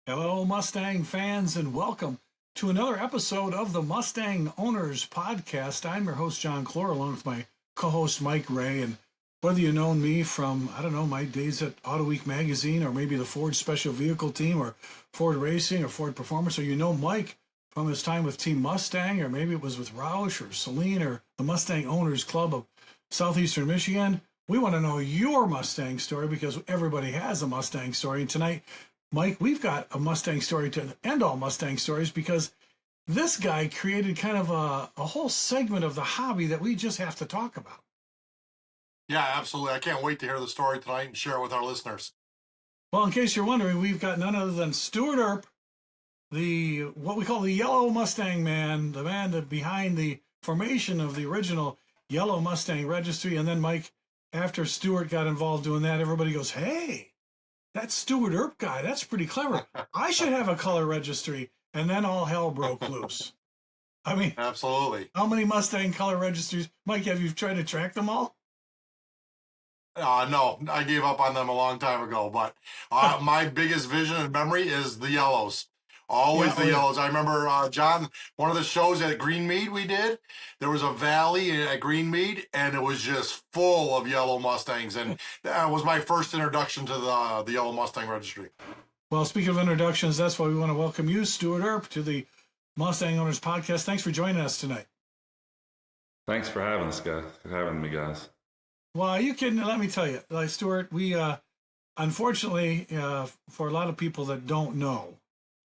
Hello, Mustang fans, and welcome to another episode of the Mustang Owners Podcast. I'm your host, John Clore, along with my co-host, Mike Ray. And whether you know me from, I don't know, my days at Auto Week magazine, or maybe the Ford Special Vehicle Team, or Ford Racing, or Ford Performance, or you know Mike from his time with Team Mustang, or maybe it was with Roush or Celine or the Mustang Owners Club of Southeastern Michigan, we want to know your Mustang story because everybody has a Mustang story. And tonight, Mike, we've got a Mustang story to end all Mustang stories because this guy created kind of a whole segment of the hobby that we just have to talk about. Yeah, absolutely. I can't wait to hear the story tonight and share it with our listeners. Well, in case you're wondering, we've got none other than Stuart Earp, the what we call the Yellow Mustang Man, the man that behind the formation of the original Yellow Mustang Registry. And then, Mike, after Stewart got involved doing that, everybody goes, "Hey, that Stuart Earp guy, that's pretty clever. I should have a color registry." And then all hell broke loose. I mean, Absolutely. how many Mustang color registries? Mike, have you tried to track them all? No, I gave up on them a long time ago, but my biggest vision and memory is the yellows. Yeah, Always oh the yeah. yellows. I remember, John, one of the shows at Greenmead we did, there was a valley at Greenmead, and it was just full of yellow Mustangs. And that was my first introduction to the Yellow Mustang Registry. Well, speaking of introductions, that's why we want to welcome you, Stuart Earp, to the Mustang Owners Podcast. Thanks for joining us tonight. Thanks for having me, guys. Well, you can let me tell you, like Stuart, we unfortunately for a lot of people that don't know,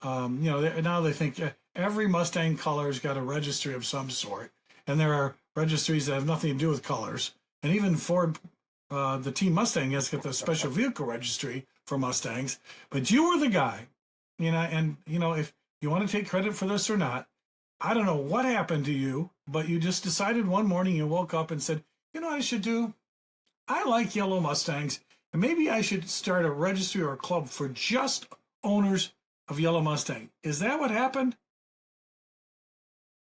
now they think every Mustang color's got a registry of some sort, and there are registries that have nothing to do with colors, and even Ford, the Team Mustang has got the special vehicle registry for Mustangs. But you were the guy, and if you want to take credit for this or not, I don't know what happened to you, but you just decided one morning you woke up and said, you know what I should do? I like yellow Mustangs, and maybe I should start a registry or a club for just owners of yellow Mustang. Is that what happened?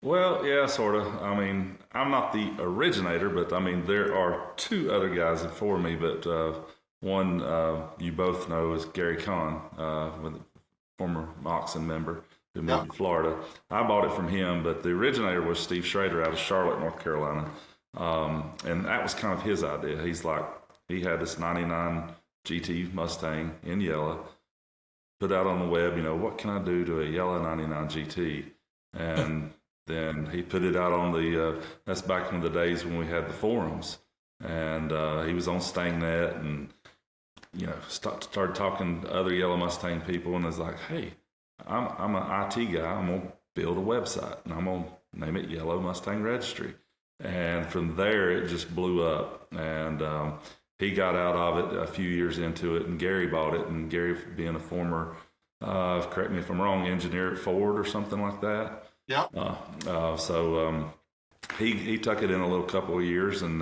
Well, yeah, sort of. I mean, I'm not the originator, but I mean, there are two other guys before me, but one you both know is Gary Kahn, with a former Moxon member who Yeah. moved to Florida. I bought it from him, but the originator was Steve Schrader out of Charlotte, North Carolina. And that was kind of his idea. He had this 99 GT Mustang in yellow, put out on the web, what can I do to a yellow 99 GT? And then he put it out on that's back in the days when we had the forums. And he was on StangNet and, started talking to other yellow Mustang people and was like, hey, I'm an IT guy. I'm going to build a website and I'm going to name it Yellow Mustang Registry. And from there, it just blew up. And he got out of it a few years into it, and Gary bought it. And Gary, being a former, correct me if I'm wrong, engineer at Ford or something like that. Yeah. So he took it in a little couple of years, and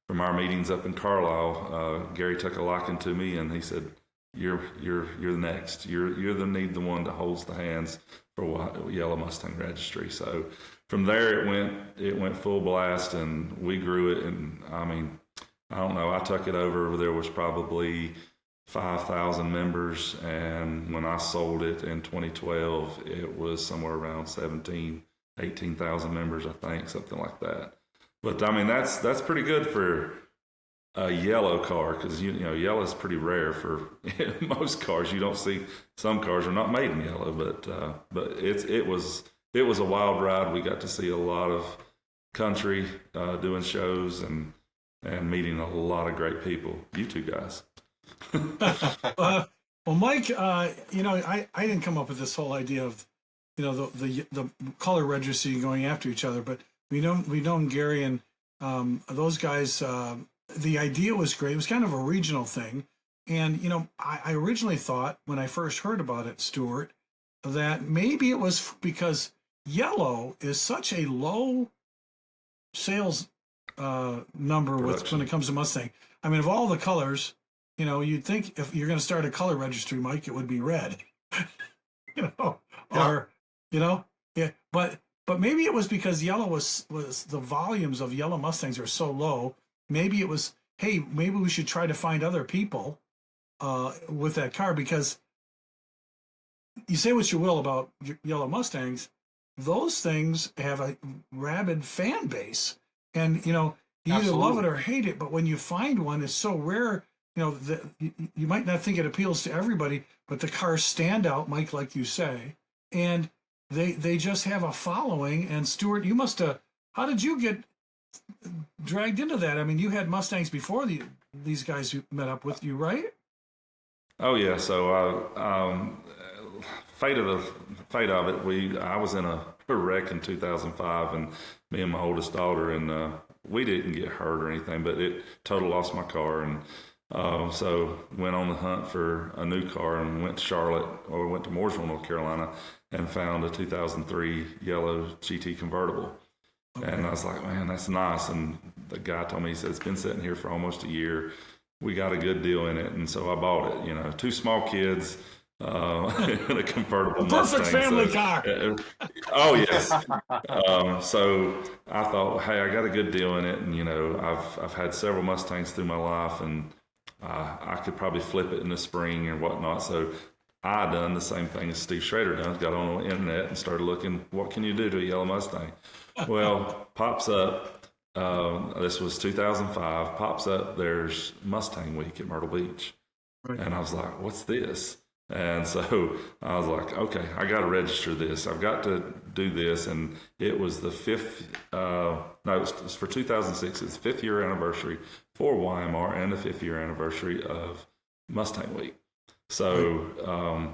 from our meetings up in Carlisle, Gary took a liking to me, and he said, "You're the next. You're the one that holds the hands for Yellow Mustang Registry." So from there it went full blast, and we grew it. And I mean, I don't know. I took it over. There was probably 5,000 members, and when I sold it in 2012, it was somewhere around 18,000 members, I think, something like that. But I mean, that's pretty good for a yellow car, because yellow is pretty rare for most cars. You don't see, some cars are not made in yellow, but it was a wild ride. We got to see a lot of country, doing shows and meeting a lot of great people. You two guys. Well, Mike, I didn't come up with this whole idea of, the color registry going after each other, but we know Gary and those guys. The idea was great. It was kind of a regional thing, and I originally thought when I first heard about it, Stuart, that maybe it was because yellow is such a low sales number when it comes to Mustang. I mean, of all the colors, you'd think if you're going to start a color registry, Mike, it would be red, or Yeah. yeah. But maybe it was because yellow was the volumes of yellow Mustangs are so low. Maybe it was, hey, maybe we should try to find other people with that car, because you say what you will about yellow Mustangs, those things have a rabid fan base, and you either love it Absolutely. or hate it. But when you find one, it's so rare. You might not think it appeals to everybody, but the cars stand out, Mike, like you say, and they just have a following. And Stuart, you must have. How did you get dragged into that? I mean, you had Mustangs before these guys who met up with you, right? Oh yeah, so fate of it. I was in a wreck in 2005, and me and my oldest daughter, and we didn't get hurt or anything, but it total lost my car, and so went on the hunt for a new car and went to Charlotte or went to Mooresville, North Carolina, and found a 2003 yellow GT convertible. Okay. And I was like, man, that's nice. And the guy told me, he said, it's been sitting here for almost a year. We got a good deal in it. And so I bought it, two small kids, in a convertible Perfect Mustang. family So, car. oh, yes. So I thought, hey, I got a good deal in it. And, I've had several Mustangs through my life, and I could probably flip it in the spring and whatnot. So I done the same thing as Steve Schrader done, got on the internet and started looking, what can you do to a yellow Mustang? Well, pops up, this was 2005, pops up, there's Mustang Week at Myrtle Beach. Right. And I was like, what's this? And so I was like, okay, I got to register this. I've got to do this. And it was the it was for 2006. It's the 5th year anniversary for YMR and the 5th year anniversary of Mustang Week. So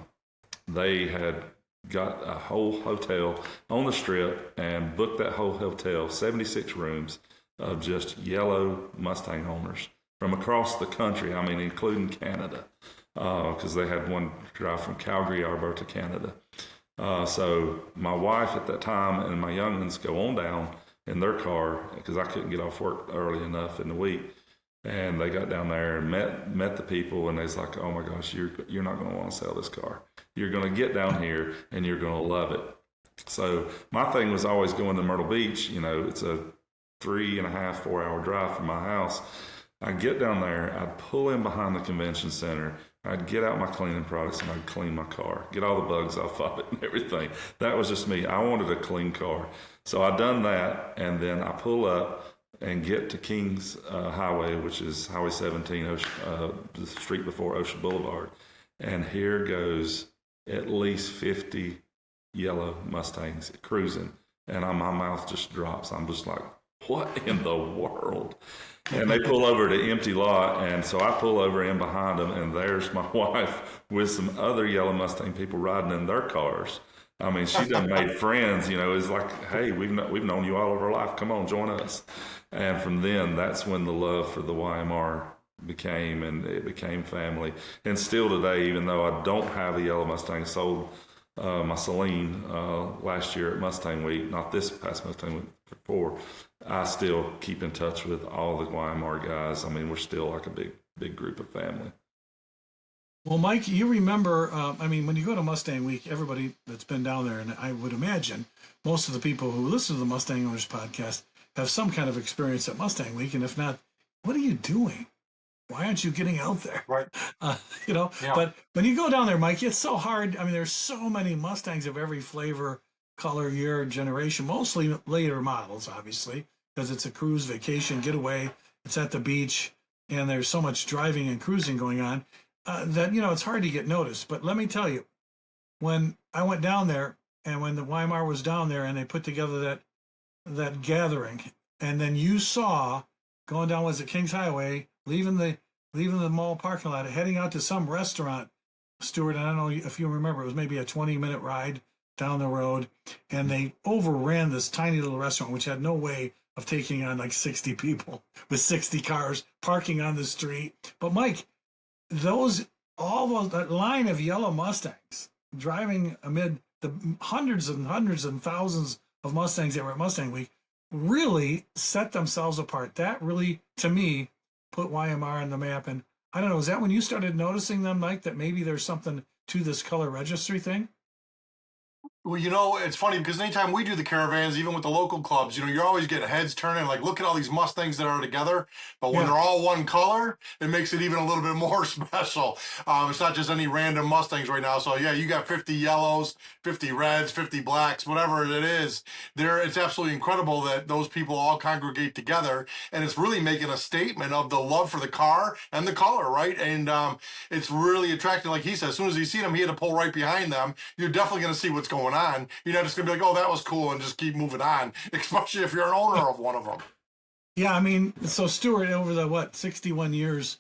they had got a whole hotel on the strip and booked that whole hotel, 76 rooms of just yellow Mustang owners from across the country. I mean, including Canada, because they had one drive from Calgary, Alberta, Canada. So my wife at that time and my young ones go on down in their car because I couldn't get off work early enough in the week. And they got down there and met the people, and they was like, "Oh my gosh, you're not going to want to sell this car. You're going to get down here and you're going to love it." So my thing was always going to Myrtle Beach. It's a 3.5, 4 hour drive from my house. I'd get down there, I'd pull in behind the convention center, I'd get out my cleaning products and I'd clean my car, get all the bugs off of it and everything. That was just me. I wanted a clean car. So I done that, and then I pull up and get to Kings Highway, which is Highway 17, the street before Ocean Boulevard. And here goes at least 50 yellow Mustangs cruising. And my mouth just drops. I'm just like, what in the world? And they pull over to empty lot. And so I pull over in behind them, and there's my wife with some other yellow Mustang people riding in their cars. I mean, she done made friends, it's like, hey, we've known you all of our life. Come on, join us. And from then, that's when the love for the YMR became, and it became family. And still today, even though I don't have a yellow Mustang, sold my Celine last year at Mustang Week, not this past Mustang Week, before, I still keep in touch with all the YMR guys. I mean, we're still like a big group of family. Well, Mike, you remember, when you go to Mustang Week, everybody that's been down there, and I would imagine most of the people who listen to the Mustang Owners podcast have some kind of experience at Mustang Week. And if not, what are you doing? Why aren't you getting out there? Right. Yeah. But when you go down there, Mike, it's so hard. I mean, there's so many Mustangs of every flavor, color, year, generation, mostly later models, obviously, because it's a cruise, vacation, getaway. It's at the beach, and there's so much driving and cruising going on. That it's hard to get noticed. But let me tell you, when I went down there, and when the Weimar was down there, and they put together that gathering, and then you saw going down, was it Kings Highway, leaving the mall parking lot, heading out to some restaurant, Stuart, and I don't know if you remember, it was maybe a 20-minute ride down the road, and they overran this tiny little restaurant, which had no way of taking on like 60 people with 60 cars parking on the street. But Mike, that line of yellow Mustangs driving amid the hundreds and hundreds and thousands of Mustangs that were at Mustang Week really set themselves apart. That really, to me, put YMR on the map. And I don't know, is that when you started noticing them, Mike, that maybe there's something to this color registry thing? Well, it's funny because anytime we do the caravans, even with the local clubs, you're always getting heads turning. Like, look at all these Mustangs that are together. But when Yeah. they're all one color, it makes it even a little bit more special. It's not just any random Mustangs right now. So, yeah, you got 50 yellows, 50 reds, 50 blacks, whatever it is. It's absolutely incredible that those people all congregate together. And it's really making a statement of the love for the car and the color, right? And it's really attractive. Like he said, as soon as you see them, he had to pull right behind them. You're definitely going to see what's going on. You're not just going to be like, oh, that was cool, and just keep moving on, especially if you're an owner of one of them. Yeah, I mean, so Stuart, over the 61 years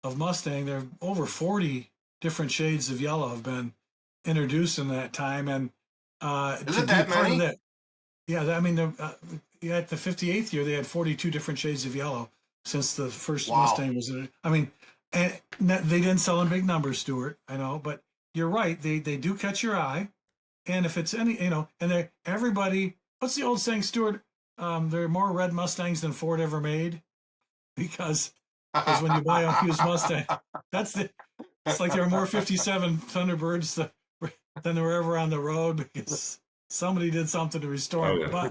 of Mustang, there are over 40 different shades of yellow have been introduced in that time, and Is to it be that part of many? that, yeah, I mean, at the 58th year, they had 42 different shades of yellow since the first Wow. Mustang was. I mean, and they didn't sell in big numbers, Stuart. I know, but you're right. They do catch your eye, and if it's any, and they everybody. What's the old saying, Stuart? There are more red Mustangs than Ford ever made, because when you buy a used Mustang, that's the. It's like there are more 57 Thunderbirds than there were ever on the road, because somebody did something to restore Oh them. yeah.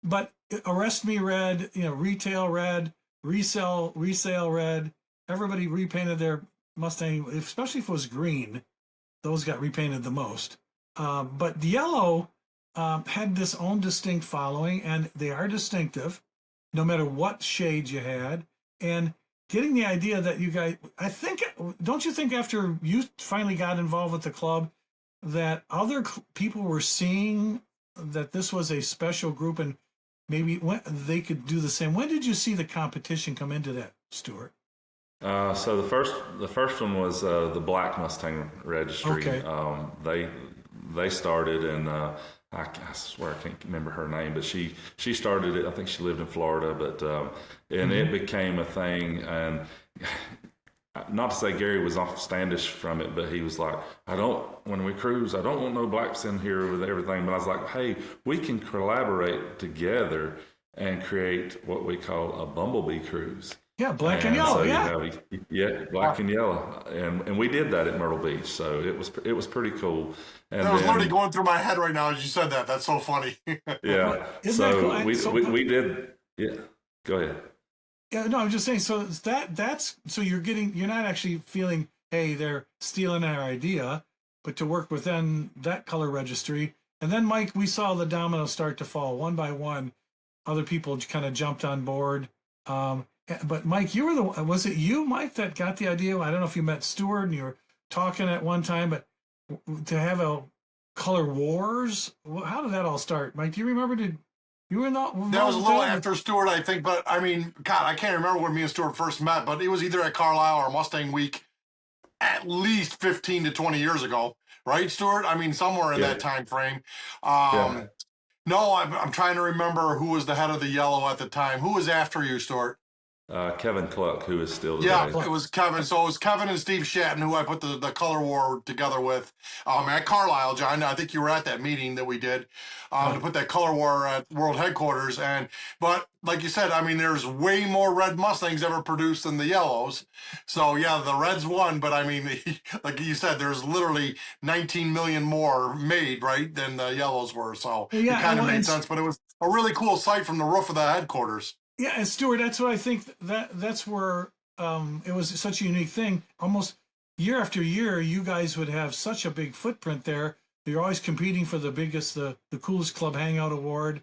But arrest me red, retail red, resale red. Everybody repainted their Mustang, especially if it was green. Those got repainted the most. But the yellow had this own distinct following, and they are distinctive, no matter what shade you had. And getting the idea that you guys, I think, don't you think after you finally got involved with the club, that other people were seeing that this was a special group, and maybe they could do the same? When did you see the competition come into that, Stuart? So the first one was the Black Mustang Registry. Okay. They started, and I swear I can't remember her name, but she started it. I think she lived in Florida, but and it became a thing. And not to say Gary was offstandish from it, but he was like, when we cruise, I don't want no blacks in here with everything. But I was like, hey, we can collaborate together and create what we call a bumblebee cruise. Yeah, black and And yellow. so Yeah. black and yellow, and we did that at Myrtle Beach. So it was pretty cool. And That was literally then going through my head right now as you said that. That's so funny. Well, yeah, isn't that cool? so we did. Yeah, go ahead. Yeah, no, I'm just saying. So that's so you're not actually feeling, hey, they're stealing our idea, but to work within that color registry. And then, Mike, we saw the dominoes start to fall one by one. Other people kind of jumped on board. But Mike, you were was it you, Mike, that got the idea? I don't know if you met Stewart and you were talking at one time, but to have a color wars, how did that all start? Mike, do you remember? Did you were involved That was a with little that? after Stewart, I think. But I mean, God, I can't remember when me and Stewart first met, but it was either at Carlisle or Mustang Week at least 15 to 20 years ago. Right, Stewart? I mean, somewhere in Yeah, that time frame. yeah. No, I'm trying to remember who was the head of the yellow at the time. Who was after you, Stuart? Kevin Cluck, who is still Yeah, today. it was Kevin. So it was Kevin and Steve Shatton who I put the color war together with at Carlisle, John. I think you were at that meeting that we did to put that color war at world headquarters. But like you said, I mean, there's way more red Mustangs ever produced than the yellows. So yeah, the reds won, but I mean, like you said, there's literally 19 million more made, right, than the yellows were. So it Yeah, kind of well, made sense. But it was a really cool sight from the roof of the headquarters. yeah, and Stuart, that's what I think, that's where it was such a unique thing. Almost year after year, you guys would have such a big footprint there. You're always competing for the biggest, the coolest club hangout award,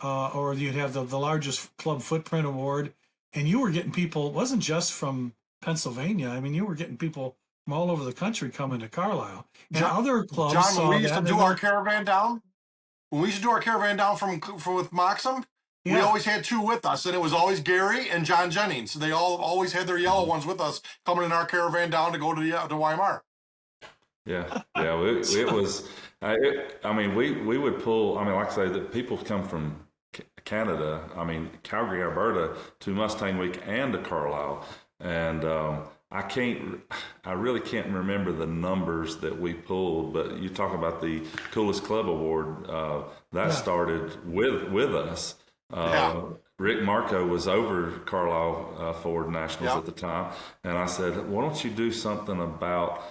or you'd have the largest club footprint award. And you were getting people, it wasn't just from Pennsylvania. I mean, you were getting people from all over the country coming to Carlisle. And John, other clubs John, when saw we used that to and they do our go, caravan down, when we used to do our caravan down from with Moxham, we yeah. always had two with us, and it was always Gary and John Jennings. They all always had their yellow ones with us coming in our caravan down to go to Weimar. Yeah. It was. I mean, we would pull. I mean, like I say, that people come from Canada. I mean, Calgary, Alberta, to Mustang Week and to Carlisle, and I really can't remember the numbers that we pulled. But you talk about the coolest club award. That started with us. Yeah. Rick Marco was over Carlisle Ford Nationals at the time, and I said, "Why don't you do something about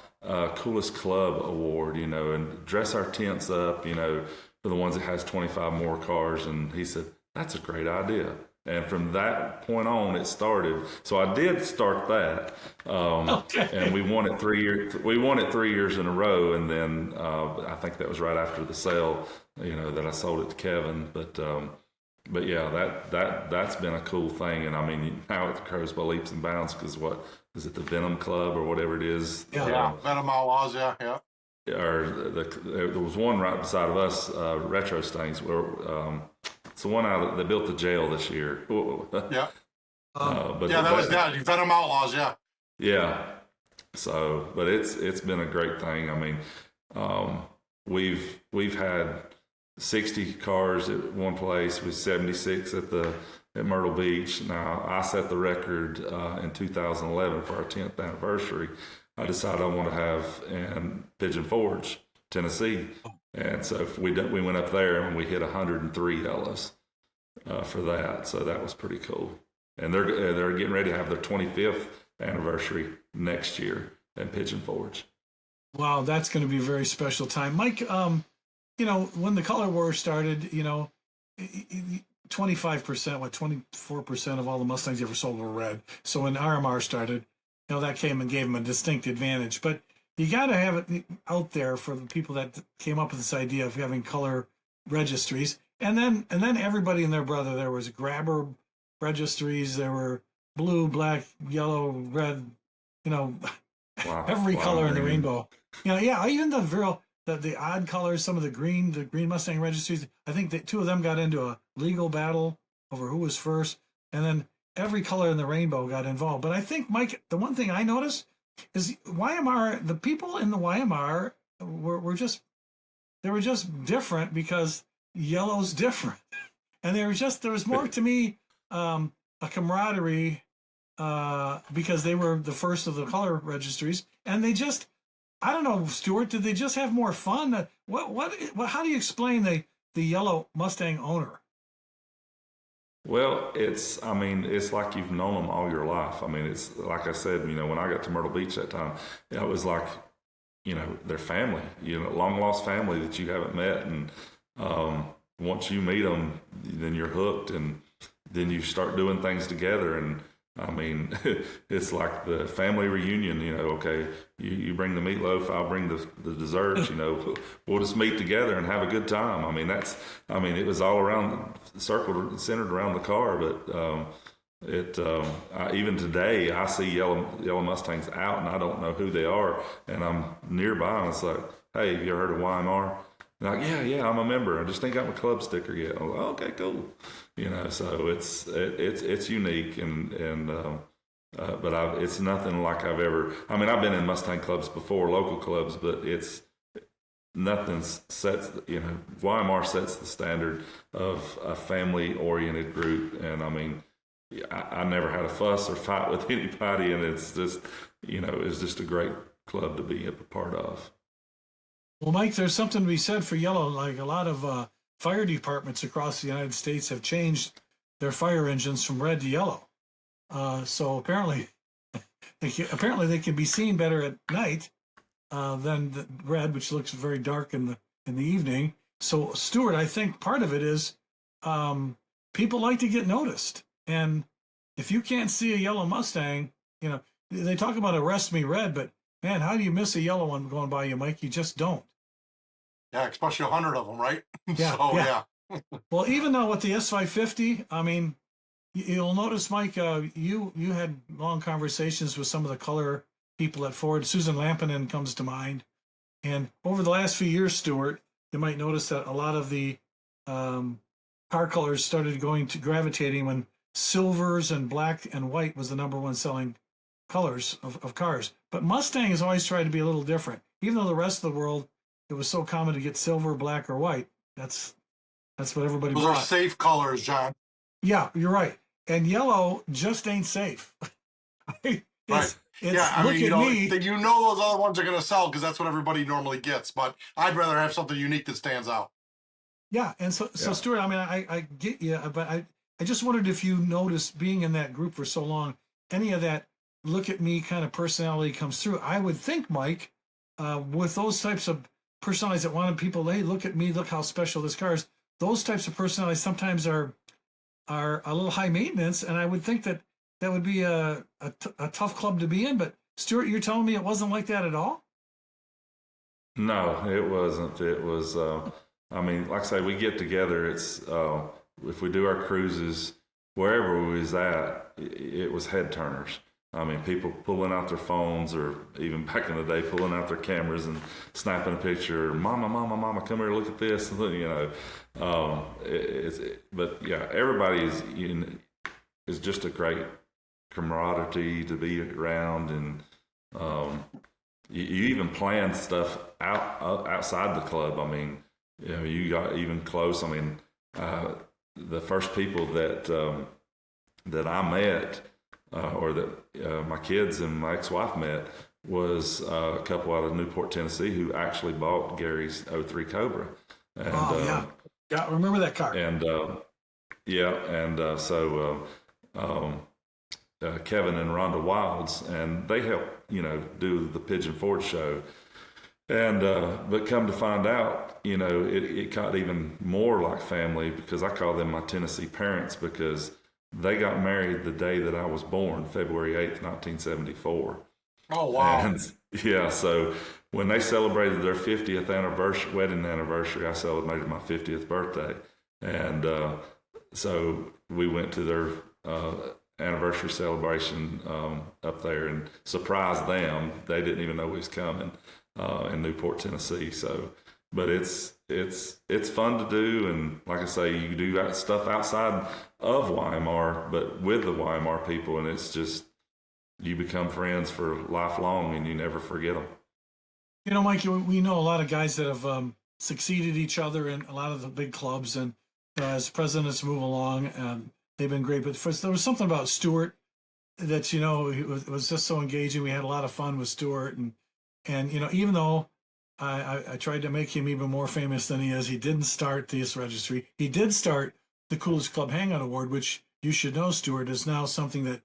coolest club award, you know, and dress our tents up, you know, for the ones that has 25 more cars. And he said, that's a great idea. And from that point on, it started. So I did start that, Okay. and we won it 3 years. We won it 3 years in a row, and then I think that was right after the sale, you know, that I sold it to Kevin. But yeah, that's been a cool thing. And I mean, now it grows by leaps and bounds because what is it, the Venom Club or whatever it is? Yeah. Venom Outlaws, yeah. Or there was one right beside of us, Retro Stings, where it's the one out that built the jail this year. Yeah. But Yeah, that was that. Venom Outlaws, yeah. Yeah. So, but it's been a great thing. I mean, we've had 60 cars at one place with 76 at Myrtle Beach. Now, I set the record in 2011 for our 10th anniversary. I decided I want to have in Pigeon Forge, Tennessee. And so we went up there and we hit 103 yellows for that. So that was pretty cool. And they're getting ready to have their 25th anniversary next year at Pigeon Forge. Wow, that's going to be a very special time. Mike, you know, when the color war started, you know, 25%, 24% of all the Mustangs ever sold were red. So when RMR started, you know, that came and gave them a distinct advantage. But you got to have it out there for the people that came up with this idea of having color registries. And then everybody and their brother, there was grabber registries, there were blue, black, yellow, red, you know, every color in the rainbow. You know, yeah, even the odd colors, some of the green Mustang registries. I think that two of them got into a legal battle over who was first, and then every color in the rainbow got involved. But I think, Mike, the one thing I noticed is YMR, the people in the YMR were just different because yellow's different. And there was more to me, a camaraderie, because they were the first of the color registries, and they just, I don't know, Stuart, did they just have more fun? How do you explain the yellow Mustang owner? Well, it's like you've known them all your life. I mean, it's like I said, you know, when I got to Myrtle Beach that time, it was like, you know, their family, you know, long lost family that you haven't met. And once you meet them, then you're hooked, and then you start doing things together. And I mean, it's like the family reunion, you know, okay, you bring the meatloaf, I'll bring the desserts, you know, we'll just meet together and have a good time. I mean, it was all around, centered around the car, but even today, I see yellow Mustangs out and I don't know who they are, and I'm nearby and it's like, hey, have you ever heard of YMR? And like, yeah, I'm a member. I just ain't got my club sticker yet. I'm like, okay, cool. You know, so it's unique, but it's nothing like I've ever. I mean, I've been in Mustang clubs before, local clubs, but it's nothing sets. You know, YMR sets the standard of a family-oriented group, and I mean, I never had a fuss or fight with anybody, and it's just, you know, it's just a great club to be a part of. Well, Mike, there's something to be said for yellow. Like a lot of fire departments across the United States have changed their fire engines from red to yellow. So apparently they can be seen better at night than the red, which looks very dark in the evening. So, Stuart, I think part of it is people like to get noticed, and if you can't see a yellow Mustang, you know, they talk about arrest me red, but man, how do you miss a yellow one going by you, Mike? You just don't. Yeah, especially 100 of them, right? Yeah. So, yeah. Well, even though with the S550, I mean, you'll notice, Mike, you had long conversations with some of the color people at Ford. Susan Lampinen comes to mind. And over the last few years, Stuart, you might notice that a lot of the car colors started gravitating when silvers and black and white was the number one selling colors of cars. But Mustang has always tried to be a little different. Even though the rest of the world, it was so common to get silver, black, or white. That's what everybody Those bought. are safe colors, John. Yeah, you're right. And yellow just ain't safe. Right. Yeah, I mean, you know those other ones are going to sell because that's what everybody normally gets. But I'd rather have something unique that stands out. Yeah, and so Stuart, I mean, I get you, but I just wondered if you noticed, being in that group for so long, any of that look at me kind of personality comes through. I would think, Mike, with those types of personalities that wanted people, hey, look at me, look how special this car is. Those types of personalities sometimes are a little high maintenance, and I would think that that would be a tough club to be in. But Stuart, you're telling me it wasn't like that at all? No, it wasn't. It was, I mean, like I say, we get together. It's, if we do our cruises, wherever we was at, it was head turners. I mean, people pulling out their phones, or even back in the day, pulling out their cameras and snapping a picture. Mama, mama, mama, come here, look at this. You know, but yeah, everybody is just a great camaraderie to be around, and you even plan stuff outside the club. I mean, you know, you got even close. I mean, the first people that I met, or that my kids and my ex-wife met, was a couple out of Newport, Tennessee, who actually bought Gary's '03 Cobra. And, yeah, remember that car? And so Kevin and Rhonda Wilds, and they helped, you know, do the Pigeon Forge show. And but come to find out, you know, it got even more like family, because I call them my Tennessee parents, because they got married the day that I was born, February 8th, 1974. Oh, wow. And yeah, so when they celebrated their 50th wedding anniversary, I celebrated my 50th birthday. And so we went to their anniversary celebration up there and surprised them. They didn't even know we was coming in Newport, Tennessee. So, but it's fun to do, and like I say, you do that stuff outside of YMR, but with the YMR people, and it's just, you become friends for lifelong, and you never forget them. You know, Mike, we know a lot of guys that have succeeded each other in a lot of the big clubs, and as presidents move along, and they've been great. But first, there was something about Stewart that, you know, it was just so engaging. We had a lot of fun with Stewart, and you know, even though I tried to make him even more famous than he is, he didn't start this registry. He did start the Coolest Club Hangout Award, which you should know, Stewart, is now something that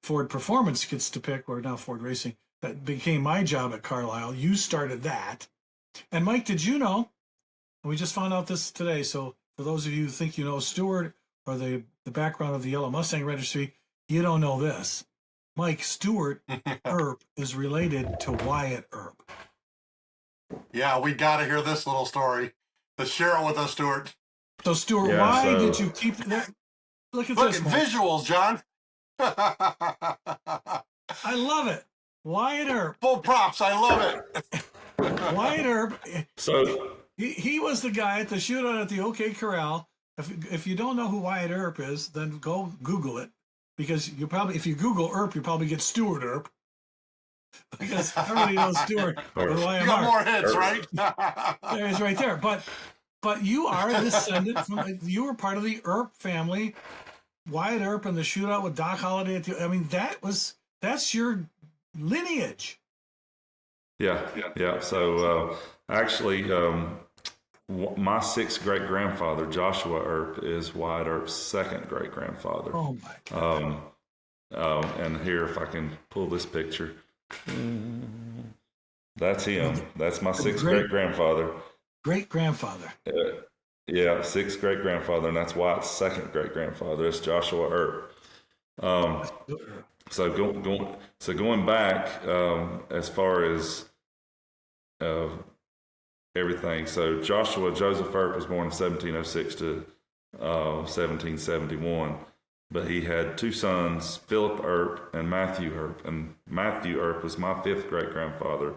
Ford Performance gets to pick, or now Ford Racing. That became my job at Carlisle. You started that. And Mike, did you know? We just found out this today. So for those of you who think you know Stewart or the background of the Yellow Mustang Registry, you don't know this. Mike, Stewart Earp is related to Wyatt Earp. Yeah, we got to hear this little story. Let's share it with us, Stuart. So Stewart, why did you keep that? Look at this, Mike. Visuals, John. I love it. Wyatt Earp. Full props. I love it. Wyatt Earp. So he was the guy at the shootout at the OK Corral. If you don't know who Wyatt Earp is, then go Google it, because you probably, if you Google Earp, you probably get Stuart Earp, because everybody knows Stewart. You got more hits, right? There he's right there. But you are a descendant from, you were part of the Earp family. Wyatt Earp and the shootout with Doc Holliday. I mean, that's your lineage. Yeah. So actually, my sixth great grandfather, Joshua Earp, is Wyatt Earp's second great grandfather. Oh my God. And here, if I can pull this picture, that's him. That's my sixth great grandfather. Great grandfather. Yeah, sixth great grandfather, and that's Wyatt's second great grandfather. It's Joshua Earp. So going back, as far as everything. So Joshua Joseph Earp was born in 1706 to 1771, but he had two sons, Philip Earp and Matthew Earp. And Matthew Earp was my fifth great grandfather.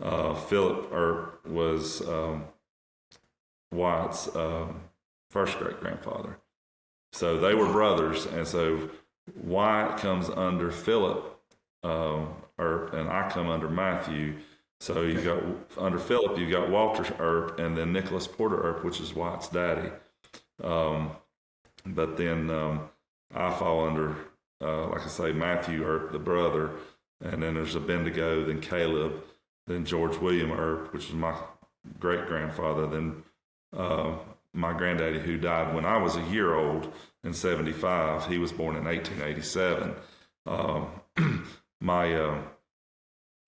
Philip Earp was Wyatt's first great grandfather. So they were brothers, and so Wyatt comes under Philip Earp, and I come under Matthew. So you got under Philip, you got Walter Earp, and then Nicholas Porter Earp, which is Wyatt's daddy. But then I fall under, like I say, Matthew Earp, the brother, and then there's a Bendigo, then Caleb, then George William Earp, which is my great grandfather, then my granddaddy, who died when I was a year old in 75. He was born in 1887.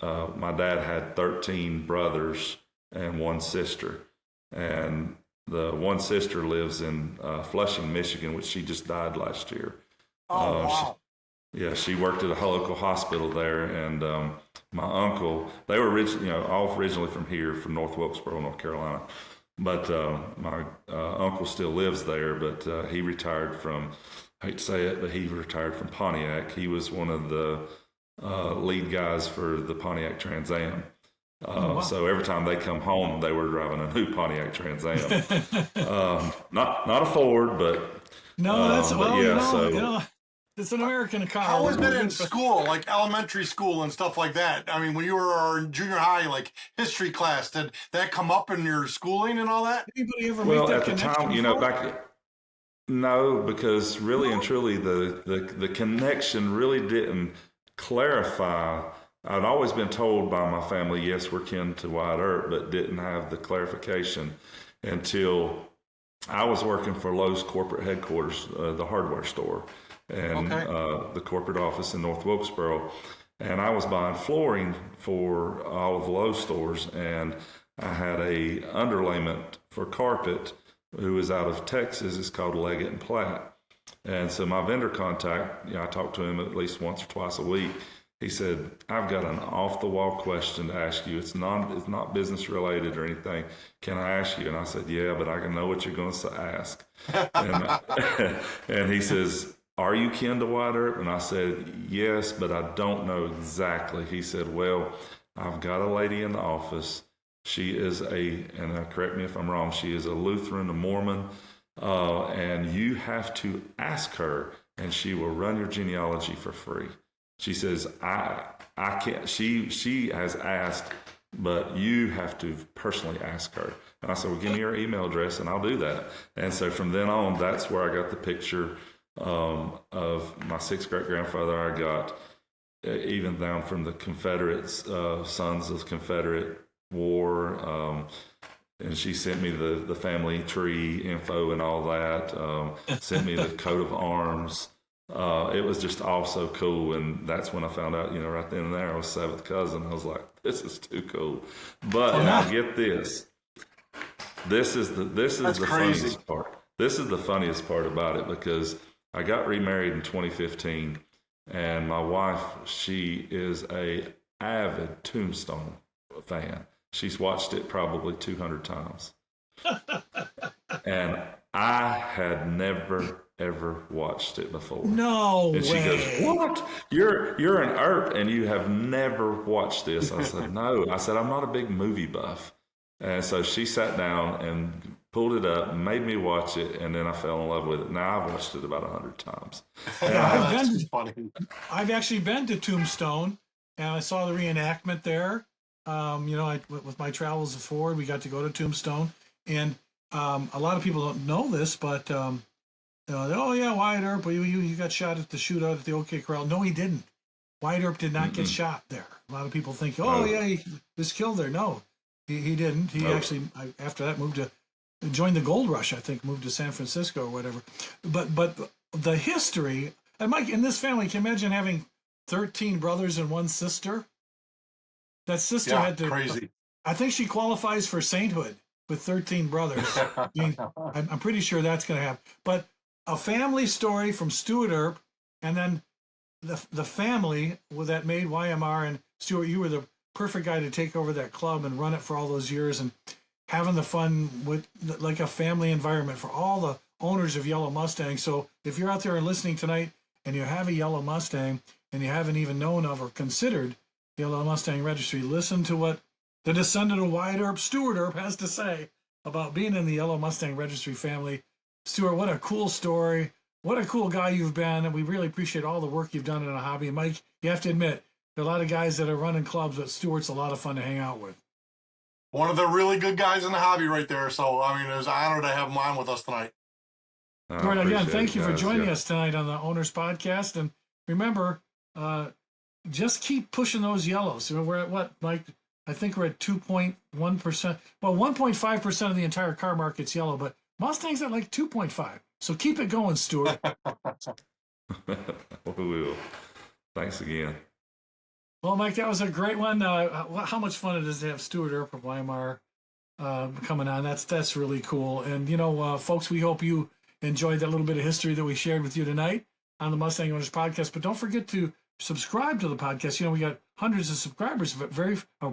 my dad had 13 brothers and one sister, and the one sister lives in Flushing, Michigan, which she just died last year. Oh, wow. Yeah, she worked at a local hospital there, and my uncle. They were originally, all originally from here, from North Wilkesboro, North Carolina. But my uncle still lives there, but he retired from. I hate to say it, but he retired from Pontiac. He was one of the lead guys for the Pontiac Trans Am. Wow. So every time they come home, they were driving a new Pontiac Trans Am. Not a Ford, but No, that's but well, yeah. So it's an American car. How was We're it in good for- school, like elementary school and stuff like that? I mean, when you were in junior high, like history class, did that come up in your schooling and all that? Anybody ever make well, that at the connection time, before? back. No, because really and truly, the connection really didn't clarify. I'd always been told by my family, yes, we're kin to Wyatt Earp, but didn't have the clarification until I was working for Lowe's corporate headquarters, the hardware store, and Okay. the corporate office in North Wilkesboro. And I was buying flooring for all of the Lowe's stores, and I had a underlayment for carpet who was out of Texas. It's called Leggett and Platt. And so my vendor contact, I talked to him at least once or twice a week. He said, "I've got an off-the-wall question to ask you. It's not business related or anything. Can I ask you?" And I said, "Yeah, but I can know what you're going to ask." And, and he says, "Are you kin to Wyatt Earp?" And I said, "Yes, but I don't know exactly." He said, "Well, I've got a lady in the office. She is and correct me if I'm wrong, she is a Lutheran, a Mormon, and you have to ask her, and she will run your genealogy for free." She says, I can't, she has asked, but you have to personally ask her. And I said, "Well, give me your email address and I'll do that." And so from then on, that's where I got the picture of my sixth great grandfather. I got even down from the Confederates, sons of Confederate War. And she sent me the family tree info and all that, sent me the coat of arms. It was just all so cool, and that's when I found out, right then and there, I was seventh cousin. I was like, "This is too cool." But now get this. This is the That's crazy. funniest part. This is the funniest part about it, because I got remarried in 2015, and my wife, she is a avid Tombstone fan. She's watched it probably 200 times. And I had never ever watched it before. No And she way. goes, "What? You're an Earp and you have never watched this?" I said, "No." I said, "I'm not a big movie buff." And so she sat down and pulled it up and made me watch it, and then I fell in love with it. Now I've watched it about 100 times. Yeah, That's funny. I've actually been to Tombstone, and I saw the reenactment there. With my travels with Ford, we got to go to Tombstone, and a lot of people don't know this, but oh yeah, Wyatt Earp, you got shot at the shootout at the OK Corral. No, he didn't. Wyatt Earp did not get shot there. A lot of people think, oh yeah, he was killed there. No, he didn't. He actually, after that, joined the gold rush. I think moved to San Francisco or whatever. But the history, and Mike, in this family, can you imagine having 13 brothers and one sister? That sister Yeah, had to. crazy. I think she qualifies for sainthood with 13 brothers. I mean, I'm pretty sure that's going to happen. But a family story from Stuart Earp, and then the family that made YMR. And Stuart, you were the perfect guy to take over that club and run it for all those years, and having the fun with like a family environment for all the owners of Yellow Mustang. So if you're out there and listening tonight and you have a Yellow Mustang and you haven't even known of or considered Yellow Mustang Registry, listen to what the descendant of Wyatt Earp, Stuart Earp, has to say about being in the Yellow Mustang Registry family. Stuart, what a cool story. What a cool guy you've been. And we really appreciate all the work you've done in a hobby. And Mike, you have to admit, there are a lot of guys that are running clubs, but Stuart's a lot of fun to hang out with. One of the really good guys in the hobby right there. So, I mean, it was an honor to have him on with us tonight. Stuart, again, thank you for joining us tonight on the Owners Podcast. And remember, just keep pushing those yellows. We're at what, Mike? I think we're at 2.1%. Well, 1.5% of the entire car market's yellow, but Mustang's at like 2.5. So keep it going, Stuart. We will. Thanks again. Well, Mike, that was a great one. How much fun it is to have Stuart Earp of Weimar coming on. That's really cool. And folks, we hope you enjoyed that little bit of history that we shared with you tonight on the Mustang Owners Podcast. But don't forget to subscribe to the podcast. We got hundreds of subscribers, but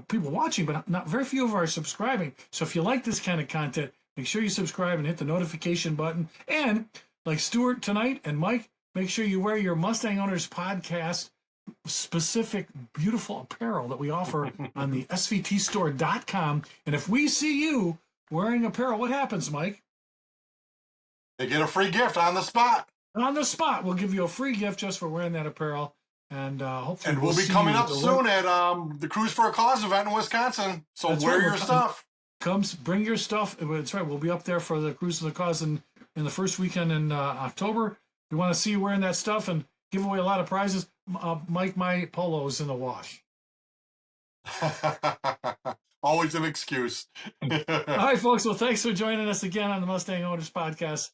people watching, but not very few of our subscribing. So if you like this kind of content, make sure you subscribe and hit the notification button. And like Stuart tonight and Mike, make sure you wear your Mustang Owners Podcast specific beautiful apparel that we offer on the svtstore.com. And if we see you wearing apparel, what happens, Mike? They get a free gift on the spot. On the spot, we'll give you a free gift just for wearing that apparel. And hopefully, And we'll be coming up soon at the Cruise for a Cause event in Wisconsin. So That's wear right, your stuff. Bring your stuff. That's right. We'll be up there for the Cruise for the Cause in the first weekend in October. We want to see you wearing that stuff and give away a lot of prizes. Mike, my polo is in the wash. Always an excuse. All right, folks. Well, thanks for joining us again on the Mustang Owners Podcast.